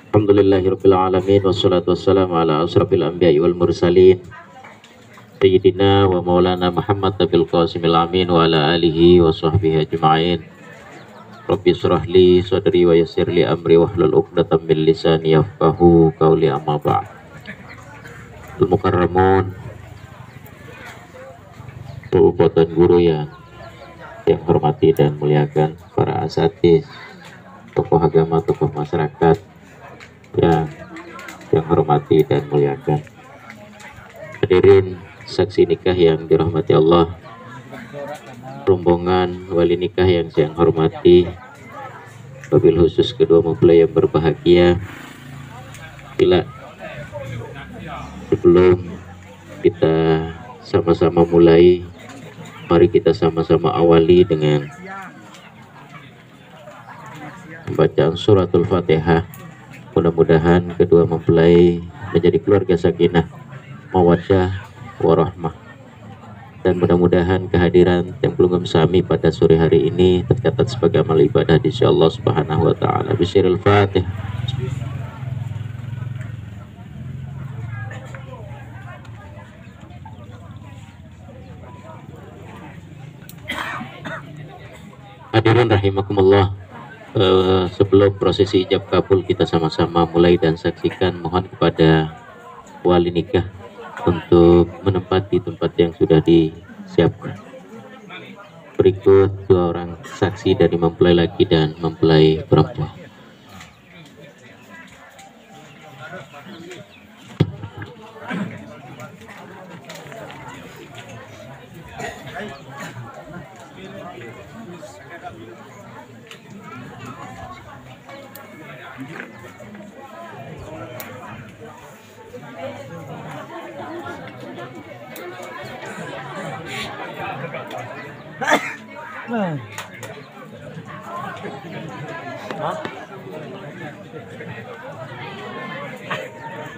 Alhamdulillahirabbil alamin wassalatu wassalamu ala asrofil anbiya'i wal mursalin sayyidina wa maulana Muhammad tabil qasimil amin wa ala alihi wa sahbihi ajma'in. Rabbi shrah li sadri wa yassir li amri wahlul 'uqdatam min lisani yafqahu qawli, amma ba'd. Al-mukarramun, Kabupaten guru yang hormati dan muliakan, para asatidz, tokoh agama, tokoh masyarakat yang hormati dan muliakan, hadirin saksi nikah yang dirahmati Allah, rombongan wali nikah yang saya hormati, wabil khusus kedua mempelai yang berbahagia. Sebelum kita sama-sama mulai, mari kita sama-sama awali dengan pembacaan suratul Fatihah. Mudah-mudahan kedua mempelai menjadi keluarga sakinah, mawaddah, warahmah, dan mudah-mudahan kehadiran yang belum sami pada sore hari ini tercatat sebagai amal ibadah di sisi Allah Subhanahu wa taala. Bismillahil Fatihah. Hadirin rahimakumullah, sebelum prosesi ijab kabul kita sama-sama mulai dan saksikan, mohon kepada wali nikah untuk menempati tempat yang sudah disiapkan. Berikut dua orang saksi dari mempelai laki dan mempelai perempuan.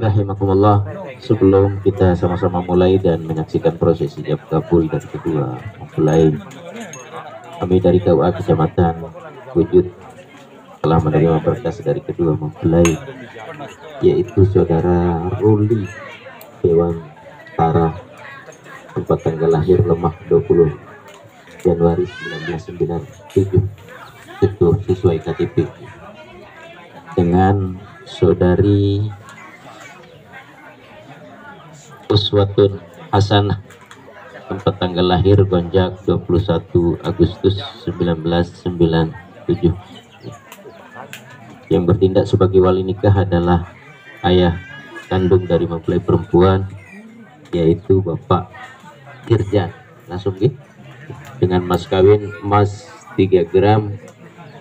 Rahimakumullah, sebelum kita sama-sama mulai dan menyaksikan prosesi ijab kabul dari kedua mempelai, kami dari KUA Kecamatan Wujud telah menerima berkas dari kedua mempelai, yaitu saudara Ruli Dewan Tara, tempat tanggal lahir Lemah 20 Januari 1997, itu sesuai KTP, dengan saudari Uswatun Hasanah, tempat tanggal lahir Gonjak 21 Agustus 1997. Yang bertindak sebagai wali nikah adalah ayah kandung dari mempelai perempuan, yaitu Bapak Irjan. Langsung dengan mas kawin emas 3 gram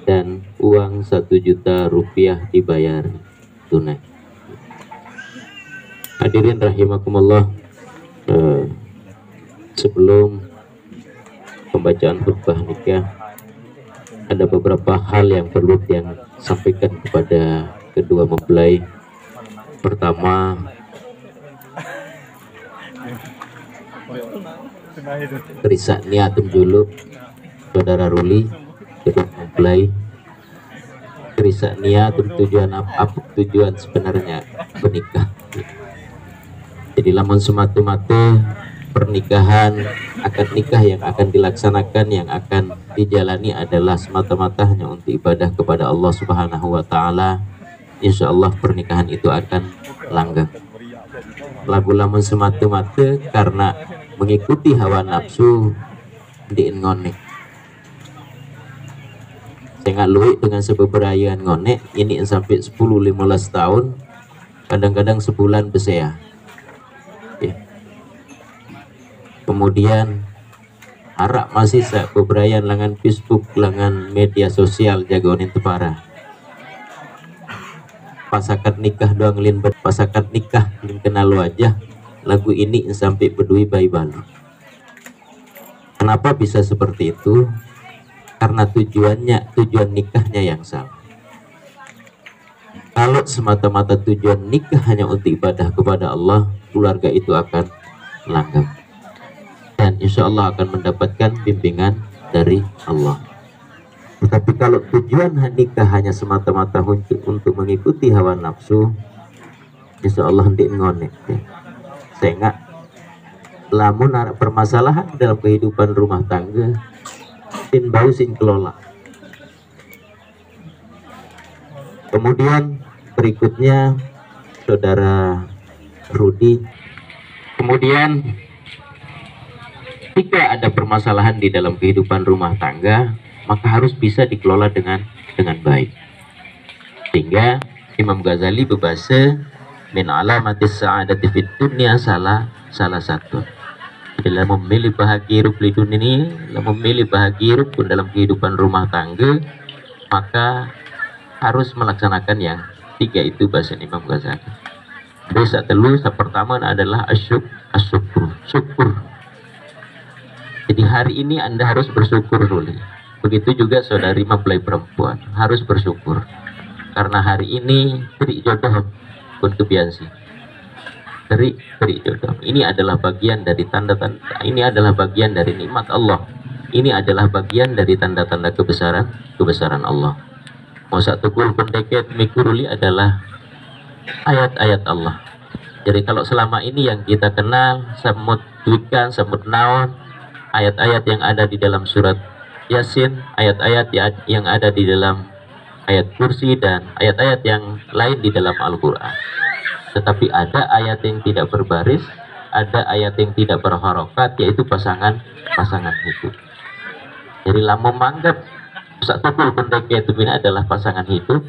dan uang 1 juta rupiah dibayar tunai. Hadirin rahimakumullah, sebelum pembacaan khutbah nikah, ada beberapa hal yang perlu yang sampaikan kepada kedua mempelai. Pertama, Risa niatum juluk saudara Ruli kedua mempelai. Risa niatum tujuan apa tujuan sebenarnya menikah. Jadi lamun semata-mata pernikahan, akad nikah yang akan dilaksanakan, yang akan dijalani adalah semata-mata hanya untuk ibadah kepada Allah Subhanahu wa taala, insya Allah pernikahan itu akan langgeng. Lagu lamun semata-mata karena mengikuti hawa nafsu di ngonek, saya luwih dengan sebeberayaan ngonek ini sampai 10-15 tahun, kadang-kadang sebulan besea. Kemudian harap masih beberapa langan Facebook, langan media sosial jagoan itu parah. Pasakat nikah doang lin pasakat nikah lin kenal wajah, lagu ini sampai berdui bayi balu. Kenapa bisa seperti itu? Karena tujuan nikahnya yang sama. Kalau semata-mata tujuan nikah hanya untuk ibadah kepada Allah, keluarga itu akan langgeng dan insya Allah akan mendapatkan bimbingan dari Allah. Tetapi kalau tujuan nikah hanya semata-mata untuk mengikuti hawa nafsu, insya Allah nanti ngonek ya. Saya nggak lamun ada permasalahan dalam kehidupan rumah tangga, sin bau sin kelola. Kemudian berikutnya saudara Rudi, kemudian jika ada permasalahan di dalam kehidupan rumah tangga, maka harus bisa dikelola dengan baik. Sehingga Imam Ghazali berbahasa min alamatis sa'adati fid dunya salah satu. Dalam memilih bahagia hidup di dunia ini, dalam memilih bahagia hidup pun dalam kehidupan rumah tangga, maka harus melaksanakan yang tiga itu bahasa Imam Ghazali. Desa telu, pertama adalah syukur. Jadi hari ini Anda harus bersyukur dulu. Begitu juga saudari mempelai perempuan harus bersyukur karena hari ini beri jodoh pun kebiasaan. Beri jodoh. Ini adalah bagian dari tanda-tanda. Ini adalah bagian dari nikmat Allah. Ini adalah bagian dari tanda-tanda kebesaran Allah. Masa tukul pendeket mikuruli adalah ayat-ayat Allah. Jadi kalau selama ini yang kita kenal semut duikan, semut naon, ayat-ayat yang ada di dalam surat Yasin, ayat-ayat yang ada di dalam ayat kursi dan ayat-ayat yang lain di dalam Al-Quran. Tetapi ada ayat yang tidak berbaris, ada ayat yang tidak berharokat, yaitu pasangan hidup. Jadi lama menganggap satu pendeknya itu adalah pasangan hidup,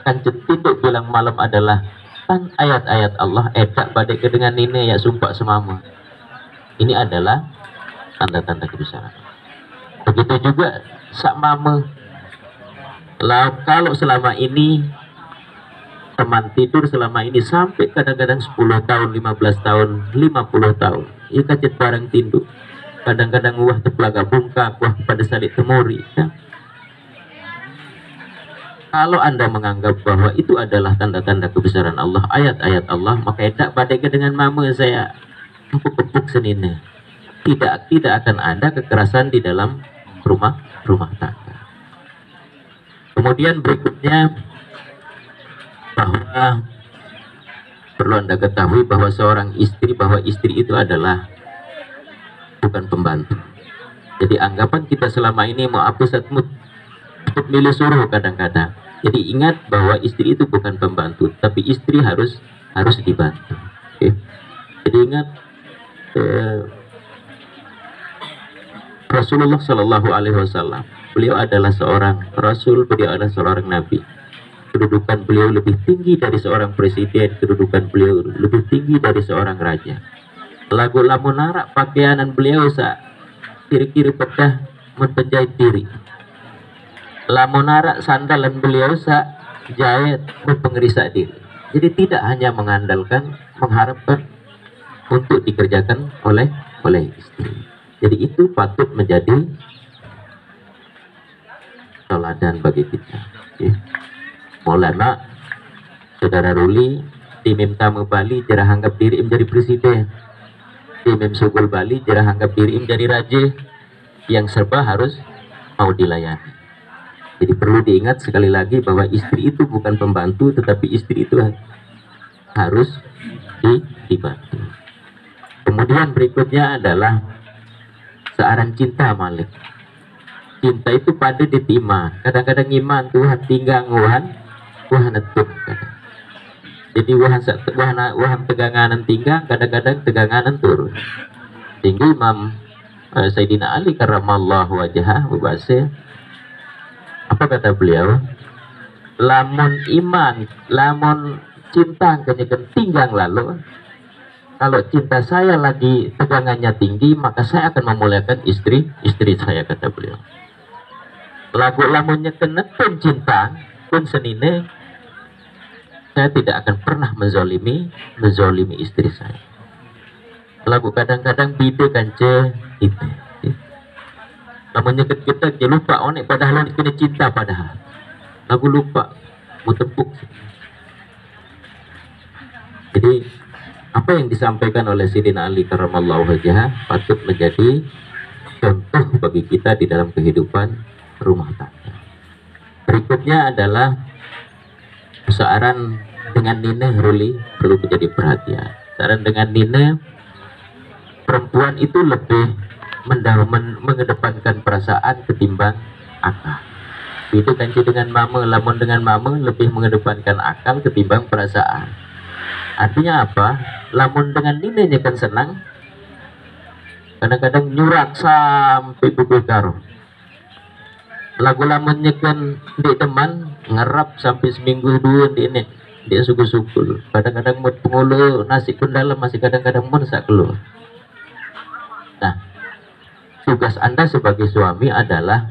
kan tidak bilang malam adalah kan ayat-ayat Allah edak pada dengan ini ya sumpah semama. Ini adalah tanda-tanda kebesaran. Begitu juga sak mama. Kalau selama ini teman tidur selama ini sampai kadang-kadang 10 tahun, 15 tahun, 50 tahun, ia kacet barang tinduk. Kadang-kadang wah tepelaga bungkak, wah pada salik temuri. Ya. Kalau Anda menganggap bahwa itu adalah tanda-tanda kebesaran Allah, ayat-ayat Allah, maka tidak pada dengan mama saya empuk-empuk senina. Tidak akan ada kekerasan di dalam rumah tangga. Kemudian berikutnya bahwa perlu Anda ketahui bahwa istri itu adalah bukan pembantu. Jadi anggapan kita selama ini mau apa satmut untuk milih suruh kadang-kadang. Jadi ingat bahwa istri itu bukan pembantu, tapi istri harus dibantu. Okay. Jadi ingat Rasulullah Shallallahu Alaihi Wasallam, beliau adalah seorang Rasul, beliau adalah seorang Nabi. Kedudukan beliau lebih tinggi dari seorang presiden, kedudukan beliau lebih tinggi dari seorang raja. Lagu lamunarak pakaianan beliau kiri-kiri pedah menpenjahit diri. Lamunarak sandalan beliau jahit berpengerisa diri. Jadi tidak hanya mengharapkan untuk dikerjakan oleh istri. Jadi itu patut menjadi teladan bagi kita. Ya. Maulana saudara Ruli timim tamu Bali jarah anggap diri menjadi presiden. Timim Sugul Bali jarah anggap diri menjadi raja, yang serba harus mau dilayani. Jadi perlu diingat sekali lagi bahwa istri itu bukan pembantu, tetapi istri itu harus dibantu. Kemudian berikutnya adalah searan cinta malik. Cinta itu pada ditima. Kadang-kadang iman Tuhan tinggal Tuhan netuk. Jadi wahan teganganan tinggal, kadang-kadang teganganan turun. Sehingga Imam Sayyidina Ali karramallahu wajhah berbahasa, apa kata beliau? Lamun iman, lamun cinta kenyakan tinggal lalu. Kalau cinta saya lagi tegangannya tinggi, maka saya akan memuliakan istri saya, kata beliau. Lagu lamunnya kena pun cinta pun senine, saya tidak akan pernah menzolimi istri saya. Lagu kadang-kadang bide kance itu. Lamunnya kita lupa onek padahal kena cinta padahal. Lagu lupa mau tepuk. Jadi apa yang disampaikan oleh Sayyidina Ali karramallahu wajhah patut menjadi contoh bagi kita di dalam kehidupan rumah tangga. Berikutnya adalah persoalan dengan Nina Ruli perlu menjadi perhatian. Saran dengan Nina, perempuan itu lebih mengedepankan perasaan ketimbang akal. Itu kan dengan mama, lamun dengan mama lebih mengedepankan akal ketimbang perasaan. Artinya apa? Lamun dengan Nina kan senang, kadang-kadang nyurat sampai bebekar. Lagu lamunnya kan di teman ngerap sampai seminggu dua di ini dia suku-suku. Kadang-kadang mau pengulu nasi pun dalam masih kadang-kadang pun sak keluar. Nah, tugas Anda sebagai suami adalah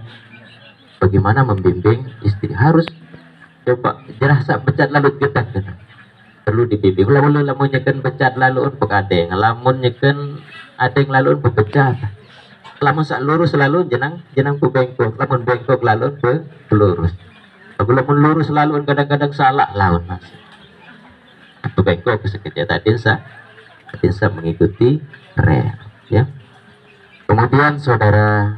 bagaimana membimbing istri. Harus coba jerasa pecat lalu kita kan. Perlu dibimbing. Lamunnya kan pecat lalu untuk adeng. Lamunnya kan adeng lalu untuk pecat. Lamun sak lurus selalu jenang pu bengkok, lamun bengkok lalu pe lurus. Aku lamun lurus lalu kadang-kadang salah lawan mas. Pu bengkok sekejap tadi sa mengikuti rel, ya. Kemudian saudara